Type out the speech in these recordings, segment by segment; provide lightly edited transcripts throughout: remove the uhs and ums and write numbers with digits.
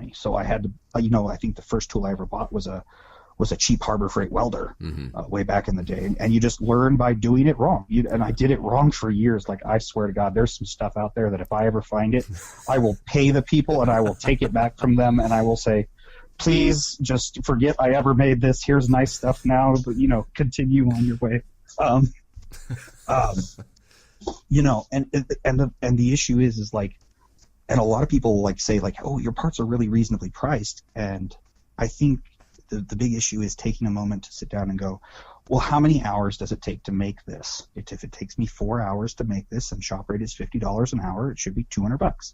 money. So I had to, I think the first tool I ever bought was a cheap Harbor Freight welder way back in the day. And you just learn by doing it wrong. And I did it wrong for years. Like, I swear to God, there's some stuff out there that if I ever find it, I will pay the people and I will take it back from them. And I will say, please just forget I ever made this. Here's nice stuff now, but, continue on your way. And the issue is like, and a lot of people like say like, oh, your parts are really reasonably priced. And I think the big issue is taking a moment to sit down and go, well, how many hours does it take to make this? If it takes me 4 hours to make this and shop rate is $50 an hour, it should be $200.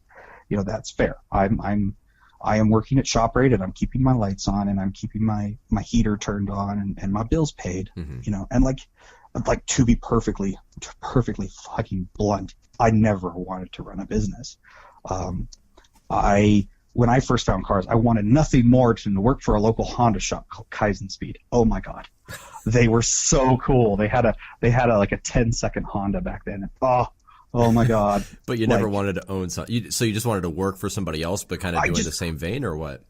That's fair. I am working at shop rate and I'm keeping my lights on and I'm keeping my heater turned on and my bills paid, and like to be perfectly fucking blunt, I never wanted to run a business. When I first found cars, I wanted nothing more than to work for a local Honda shop called Kaizen Speed. Oh my God, they were so cool. They had a like a 10-second Honda back then. Oh my God. But you never wanted to own something. So you just wanted to work for somebody else, but kind of doing the same vein, or what?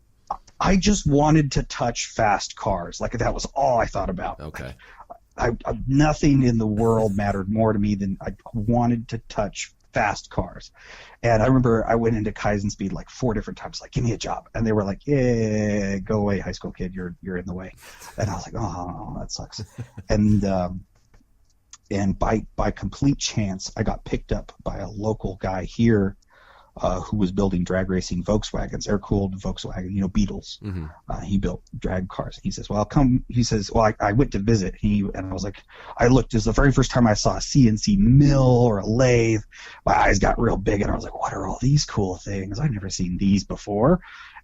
I just wanted to touch fast cars. Like, that was all I thought about. Okay. Nothing in the world mattered more to me than I wanted to touch fast cars. And I remember I went into Kaizen Speed like 4 different times, like, give me a job. And they were like, yeah, go away, high school kid, you're in the way. And I was like, oh, that sucks. And by complete chance, I got picked up by a local guy here who was building drag racing Volkswagens, air-cooled Volkswagen, Beetles. He built drag cars. He says, well, I went to visit. And I was like, I looked, it was the very first time I saw a CNC mill or a lathe. My eyes got real big, and I was like, what are all these cool things? I've never seen these before.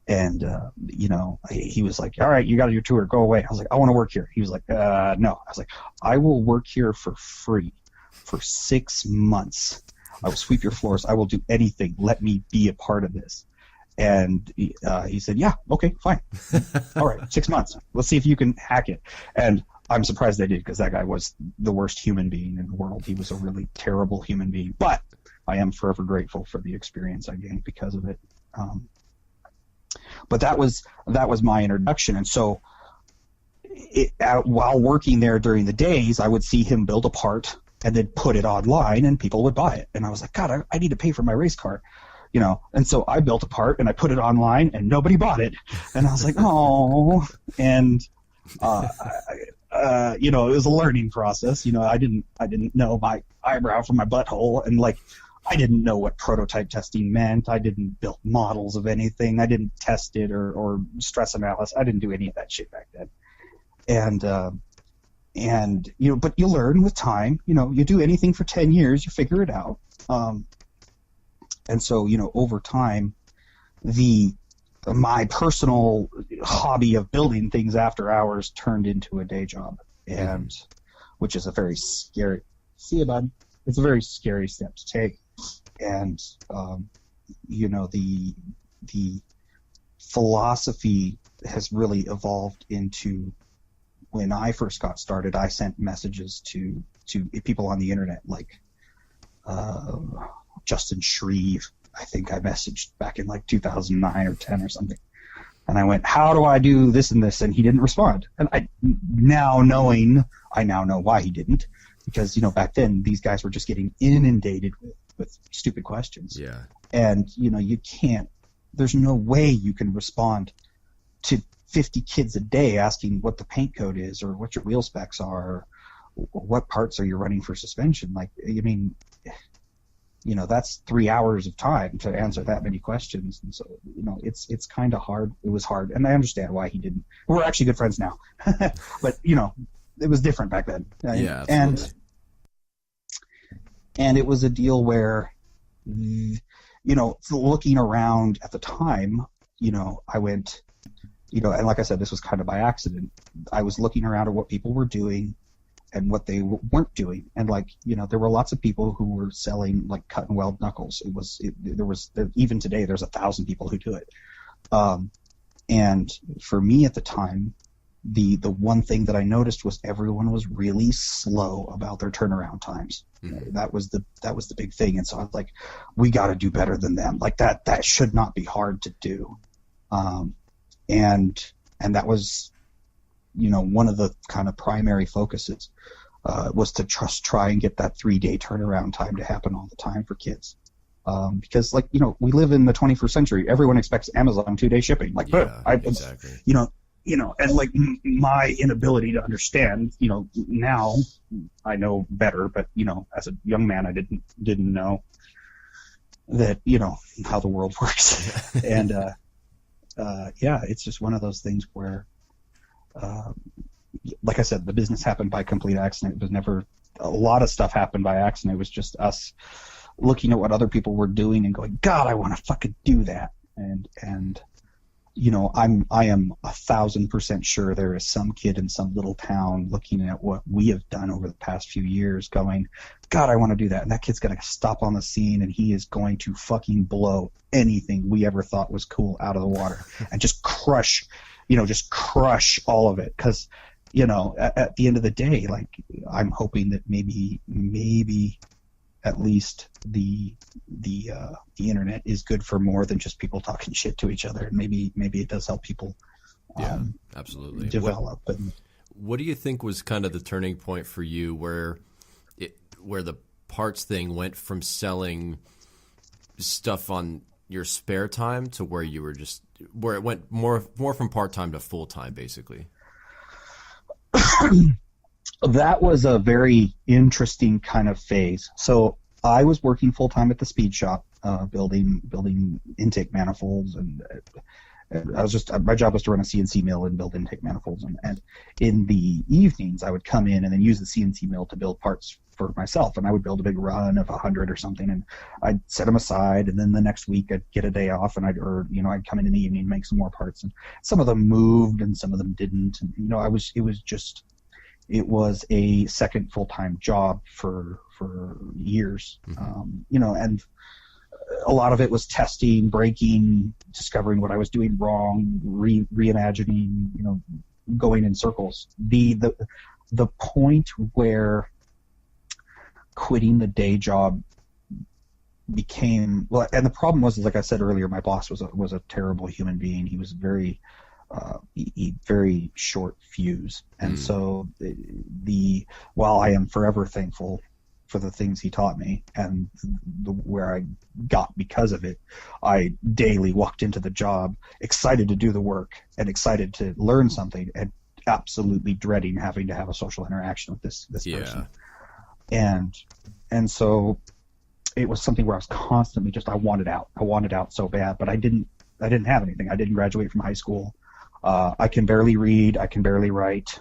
And, he was like, all right, you got your tour, go away. I was like, I want to work here. He was like, no. I was like, I will work here for free for 6 months. I will sweep your floors. I will do anything. Let me be a part of this. And he said, yeah, okay, fine. All right, 6 months. Let's see if you can hack it. And I'm surprised I did, because that guy was the worst human being in the world. He was a really terrible human being. But I am forever grateful for the experience I gained because of it. But that was my introduction. And so while working there during the days, I would see him build a part and then put it online, and people would buy it. And I was like, God, I need to pay for my race car, And so I built a part and I put it online, and nobody bought it. And I was like, oh. And it was a learning process. I didn't know my eyebrow from my butthole, and like, I didn't know what prototype testing meant. I didn't build models of anything. I didn't test it or stress analysis. I didn't do any of that shit back then. And but you learn with time. You do anything for 10 years, you figure it out. And so, over time, my personal hobby of building things after hours turned into a day job, and which is a very scary. See you, bud. It's a very scary step to take. And the philosophy has really evolved into, when I first got started, I sent messages to people on the internet, like Justin Shreve. I think I messaged back in like 2009 or 10 or something. And I went, how do I do this and this? And he didn't respond. And I now know why he didn't. Because, back then these guys were just getting inundated with stupid questions. Yeah. And, you can't, there's no way you can respond to 50 kids a day asking what the paint code is, or what your wheel specs are, or what parts are you running for suspension. Like, that's 3 hours of time to answer that many questions. And so, it's kind of hard. It was hard. And I understand why he didn't. We're actually good friends now. But, it was different back then. Yeah, absolutely. And it was a deal where, looking around at the time, I went, and like I said, this was kind of by accident. I was looking around at what people were doing and what they weren't doing. And there were lots of people who were selling like cut and weld knuckles. Even today, there's 1,000 people who do it. And for me at the time, the one thing that I noticed was everyone was really slow about their turnaround times. Mm-hmm. That was the big thing. And so I was like, we got to do better than them. Like that should not be hard to do. And that was, one of the kind of primary focuses, was to try and get that 3-day turnaround time to happen all the time for kids. Because we live in the 21st century. Everyone expects Amazon 2-day shipping. Exactly. And like my inability to understand, now I know better, but as a young man, I didn't know that, how the world works. And, it's just one of those things where, like I said, the business happened by complete accident. It was never, a lot of stuff happened by accident. It was just us looking at what other people were doing and going, God, I want to fucking do that. And I am 1,000% sure there is some kid in some little town looking at what we have done over the past few years going, God, I want to do that. And that kid's going to stop on the scene and he is going to fucking blow anything we ever thought was cool out of the water and just crush all of it. Because, at the end of the day, like, I'm hoping that maybe at least the internet is good for more than just people talking shit to each other. And maybe it does help people absolutely develop. What do you think was kind of the turning point for you where the parts thing went from selling stuff on your spare time to where you were where it went more from part-time to full-time, basically? That was a very interesting kind of phase. So I was working full-time at the speed shop, building intake manifolds, and I was my job was to run a CNC mill and build intake manifolds. And in the evenings, I would come in and then use the CNC mill to build parts for myself. And I would build a big run of 100 or something, and I'd set them aside. And then the next week, I'd get a day off, and I'd come in the evening and make some more parts. And some of them moved, and some of them didn't. And it was a second full-time job for years, and a lot of it was testing, breaking, discovering what I was doing wrong, reimagining, going in circles. The point where quitting the day job became, well, and the problem was, like I said earlier, my boss was a terrible human being. He was very short fuse. And so while I am forever thankful for the things he taught me and where I got because of it, I daily walked into the job excited to do the work and excited to learn something and absolutely dreading having to have a social interaction with this person. And so it was something where I was constantly I wanted out so bad, but I didn't have anything. I didn't graduate from high school. I can barely read. I can barely write.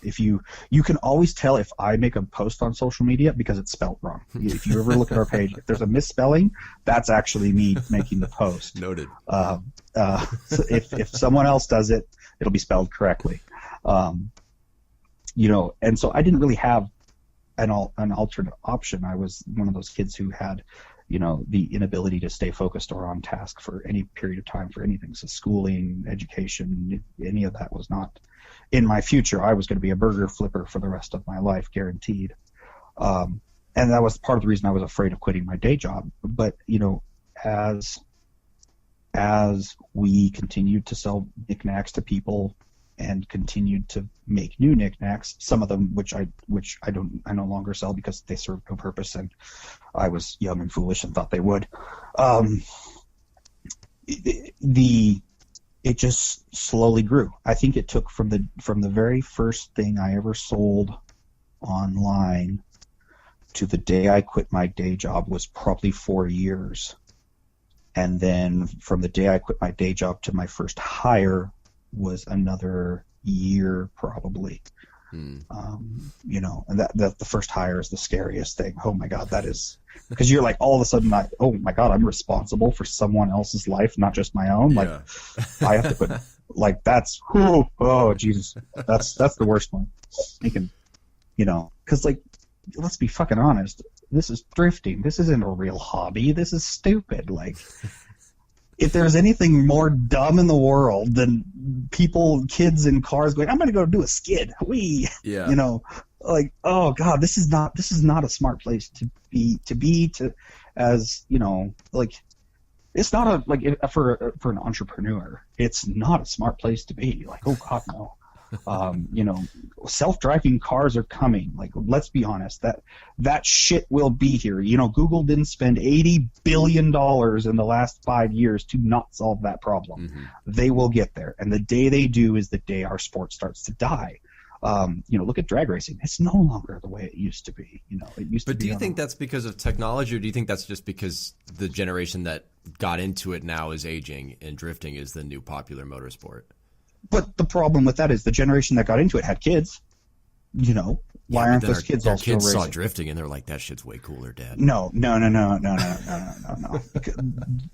If you can always tell if I make a post on social media because it's spelled wrong. If you ever look at our page, if there's a misspelling, that's actually me making the post. Noted. So if someone else does it, it'll be spelled correctly. And so I didn't really have an alternate option. I was one of those kids who had, the inability to stay focused or on task for any period of time for anything. So schooling, education, any of that was not in my future. I was going to be a burger flipper for the rest of my life, guaranteed. And that was part of the reason I was afraid of quitting my day job. But, as we continued to sell knickknacks to people and continued to make new knickknacks, some of them which I no longer sell because they serve no purpose and I was young and foolish and thought they would. It just slowly grew. I think it took from the very first thing I ever sold online to the day I quit my day job was probably 4 years. And then from the day I quit my day job to my first hire was another year probably. And that the first hire is the scariest thing. Oh my God, that is, because you're like, all of a sudden, oh my God, I'm responsible for someone else's life, not just my own. Like, I have to put, like, that's, oh Jesus, that's the worst one. You can, because like, let's be fucking honest. This is thrifting. This isn't a real hobby. This is stupid. Like, if there's anything more dumb in the world than kids in cars going, I'm going to go do a skid. Like, oh God, this is not a smart place to be, like, It's not for an entrepreneur. It's not a smart place to be. Like, oh God, no. Self-driving cars are coming. Like, let's be honest, that shit will be here. Google didn't spend $80 billion in the last 5 years to not solve that problem. Mm-hmm. They will get there. And the day they do is the day our sport starts to die. Look at drag racing. It's no longer the way it used to be. But do you think that's because of technology, or do you think that's just because the generation that got into it now is aging and drifting is the new popular motorsport? But the problem with that is the generation that got into it had kids. Why aren't those kids all still racing? Kids saw drifting and they're like, that shit's way cooler, Dad. No.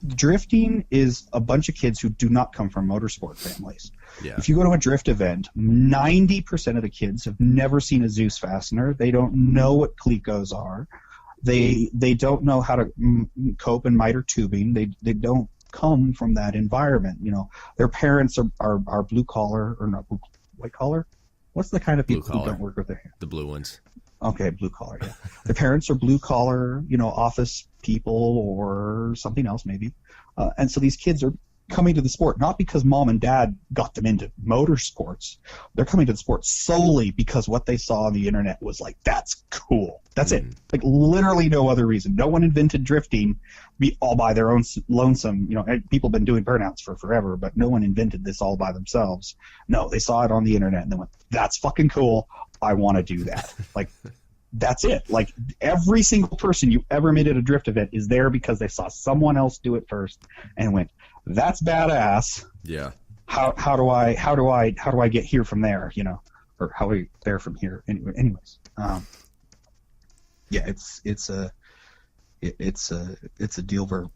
Drifting is a bunch of kids who do not come from motorsport families. Yeah. If you go to a drift event, 90% of the kids have never seen a Zeus fastener. They don't know what clecos are. They don't know how to cope in miter tubing. They don't come from that environment. Their parents are blue collar, or not white collar. What's the kind of people who don't work with their hands? The blue ones. Okay, blue collar. Yeah, their parents are blue collar, office people or something else maybe, and so these kids are coming to the sport not because mom and dad got them into motorsports. They're coming to the sport solely because what they saw on the internet was like, that's cool. That's it. Like, literally no other reason. No one invented drifting all by their own lonesome. People have been doing burnouts for forever, but no one invented this all by themselves. No, they saw it on the internet and they went, that's fucking cool. I want to do that. Like, that's it. Like, every single person you ever met at a drift event is there because they saw someone else do it first and went, that's badass. Yeah. How do I get here from there? Or how are we there from here? Anyways. Yeah, it's a deal where,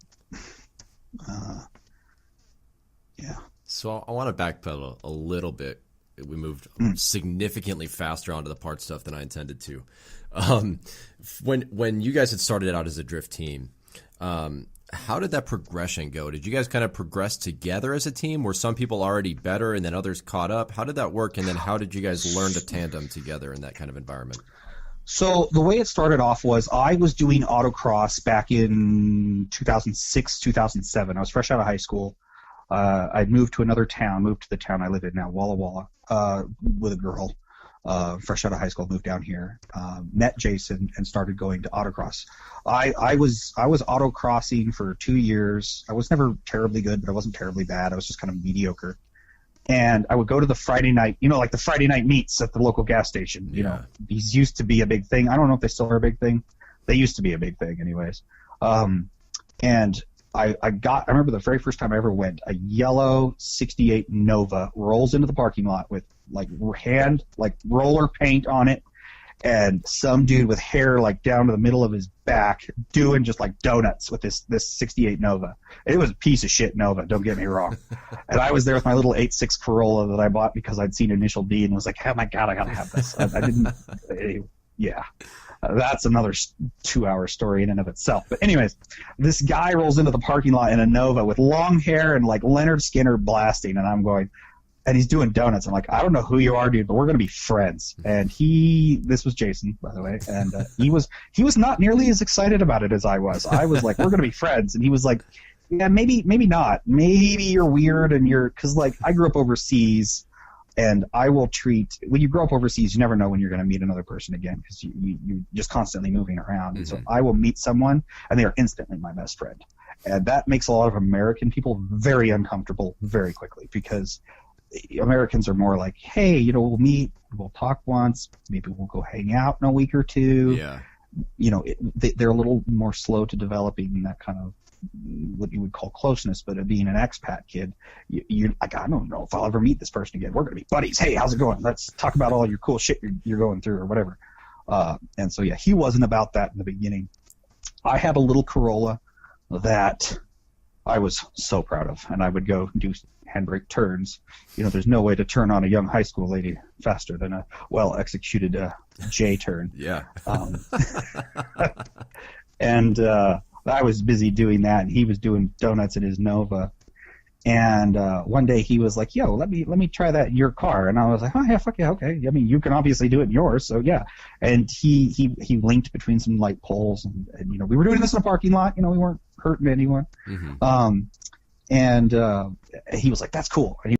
yeah. So I want to backpedal a little bit. We moved significantly faster onto the part stuff than I intended to. When you guys had started out as a drift team, how did that progression go? Did you guys kind of progress together as a team? Were some people already better and then others caught up? How did that work? And then how did you guys learn to tandem together in that kind of environment? So the way it started off was I was doing autocross back in 2006, 2007. I was fresh out of high school. I'd moved to another town, moved to the town I live in now, Walla Walla, with a girl. Fresh out of high school, moved down here, met Jason, and started going to autocross. I was autocrossing for 2 years. I was never terribly good, but I wasn't terribly bad. I was just kind of mediocre. And I would go to the Friday night, like the Friday night meets at the local gas station. These used to be a big thing. I don't know if they still are a big thing. They used to be a big thing, anyways. And I remember the very first time I ever went, a yellow 68 Nova rolls into the parking lot with roller paint on it, and some dude with hair down to the middle of his back doing just donuts with this 68 Nova. It was a piece of shit Nova, don't get me wrong. And I was there with my little 8.6 Corolla that I bought because I'd seen Initial D and was like, oh my God, I gotta have this. I didn't, yeah. That's another 2-hour story in and of itself. But anyways, this guy rolls into the parking lot in a Nova with long hair and Leonard Skinner blasting, and I'm going, and he's doing donuts. I'm like, I don't know who you are, dude, but we're going to be friends. And this was Jason, by the way, and he was not nearly as excited about it as I was. I was like, we're going to be friends, and he was like, yeah, maybe not. Maybe you're weird, and because I grew up overseas. And I will when you grow up overseas, you never know when you're going to meet another person again because you're just constantly moving around. And so I will meet someone, and they are instantly my best friend. And that makes a lot of American people very uncomfortable very quickly because Americans are more like, hey, we'll meet, we'll talk once, maybe we'll go hang out in a week or two. Yeah. They're a little more slow to developing that kind of what you would call closeness, but being an expat kid, you I don't know if I'll ever meet this person again. We're gonna be buddies. Hey, how's it going? Let's talk about all your cool shit you're going through or whatever. And so yeah, he wasn't about that in the beginning. I had a little Corolla that I was so proud of, and I would go do handbrake turns. There's no way to turn on a young high school lady faster than a well-executed J turn. Yeah. And I was busy doing that, and he was doing donuts in his Nova. And one day he was like, "Yo, let me try that in your car." And I was like, "Oh yeah, fuck yeah, okay. I mean, you can obviously do it in yours, so yeah." And he linked between some light poles, and we were doing this in a parking lot. We weren't hurting anyone. Mm-hmm. And he was like, that's cool. And